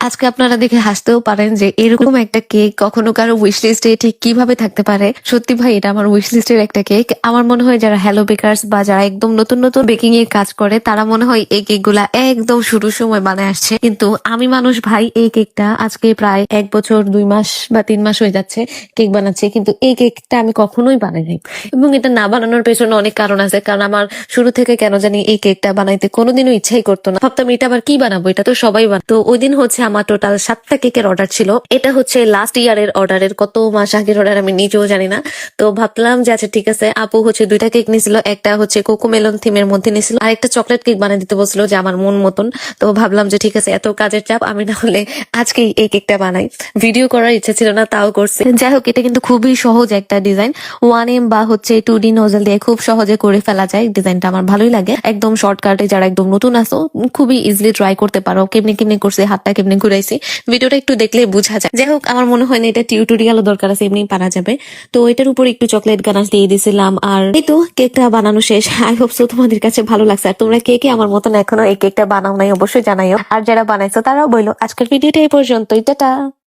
আজকে আপনারা দেখে হাসতেও পারেন যে এরকম একটা কেক কখনো কারো উইশ লিস্টে ঠিক কিভাবে থাকতে পারে। সত্যি ভাই এটা আমার উইশ লিস্টের একটা কেক। আমার মনে হয় যারা হ্যালো বেকার্স বা যারা একদম নতুন নতুন বেকিং এর কাজ করে তারা মনে হয় এই কেক গুলা একদম শুরুর সময় বানায় আসছে, কিন্তু আমি মানুষ ভাই এই কেকটা আজকে প্রায় 1 বছর 2 মাস বা 3 মাস হয়ে যাচ্ছে কেক বানাচ্ছি, কিন্তু এই কেকটা আমি কখনোই বানাই নাই। এবং এটা না বানানোর পেছনে অনেক কারণ আছে, কারণ আমার শুরু থেকে কেন জানি এই কেকটা বানাইতে কোনোদিনও ইচ্ছাই করতো না। ভাবতাম এটা আবার কি বানাবো, এটা তো সবাই বানায়। তো ওই দিন হচ্ছে আমার টোটাল 7টা কেকের অর্ডার ছিল। এটা হচ্ছে লাস্ট ইয়ারের অর্ডারের, কত মাস আগের অর্ডার আমি নিজেও জানি না। তো ভাবলাম যে আচ্ছা ঠিক আছে, আপু হচ্ছে 2টা কেক নিয়েছিল, একটা হচ্ছে কোকো মেলন থিমের মধ্যে নিয়েছিল আর একটা চকলেট কেক বানিয়ে দিতে বলছিল যে আমার মন মতন। তো ভাবলাম যে ঠিক আছে, এত কাজের চাপ, আমি না হলে আজকেই এই কেকটা বানাই। ভিডিও করার ইচ্ছা ছিল না, তাও করছি। যাই হোক, এটা কিন্তু খুবই সহজ একটা ডিজাইন। 1M বা হচ্ছে 2D নজল দিয়ে খুব সহজে করে ফেলা যায়। ডিজাইনটা আমার ভালোই লাগে, একদম শর্টকাটে। যারা একদম নতুন আসো খুবই ইজিলি ট্রাই করতে পারো। কেমনি কেমনি করছে, হাতটা কেমনি ঘুরাইছি, ভিডিওটা একটু দেখলে বোঝা যায়। যাই হোক, আমার মনে হয় না এটা টিউটোরিয়ালও দরকার আছে, এমনি পারা যাবে। তো এটার উপর একটু চকলেট গানাশ দিয়ে দিয়েছিলাম, আর এই তো কেকটা বানানো শেষ। আই হোপ সো তোমাদের কাছে ভালো লাগছে। আর তোমরা কে কে আমার মতন এখনো এই কেকটা বানাও নাই অবশ্যই জানাইও, আর যারা বানাইছো তারাও বলো। আজকের ভিডিওটা এই পর্যন্তই, টাটা।